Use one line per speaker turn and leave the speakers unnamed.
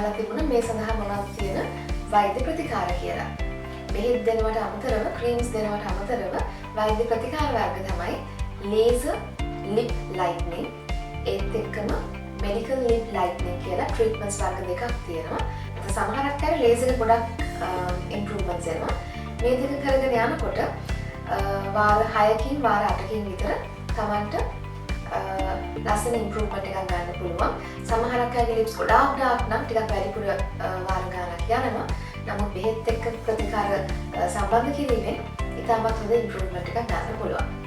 අහලා තිබුණා මේ සඳහා මොනවද තියෙන වෛද්‍ය ප්‍රතිකාර කියලා. බෙහෙත් දෙනවට අමතරව ක්‍රීම්ස් දෙනවට අමතරව වෛද්‍ය ප්‍රතිකාර වර්ග තමයි laser lip lightening ඒත් එක්කම medical lip lightening කියලා ට්‍රීට්මන්ට්ස් වර්ග දෙකක් තියෙනවා. සමහරක් අය laser එක ගොඩක් improvements එනවා. මේ දෙක කරගෙන යනකොට වාර 6කින් වාර 8කින් විතර Tamanට ලස්සන ඉම්ප්‍රූව්මන්ට් එකක් ගන්න පුළුවන්. සමහරක් අයගේ lips ගොඩාක් ඩාර්ක් නම් ටිකක් වැඩිපුර වාර ගානක් යනවා. නමුත් බෙහෙත් එක්ක ප්‍රතිකාර සම්බන්ධ කිරීමෙන් ඉතාමත් හොඳ ඉම්ප්‍රූව්මන්ට් එකක් ගන්න පුළුවන්.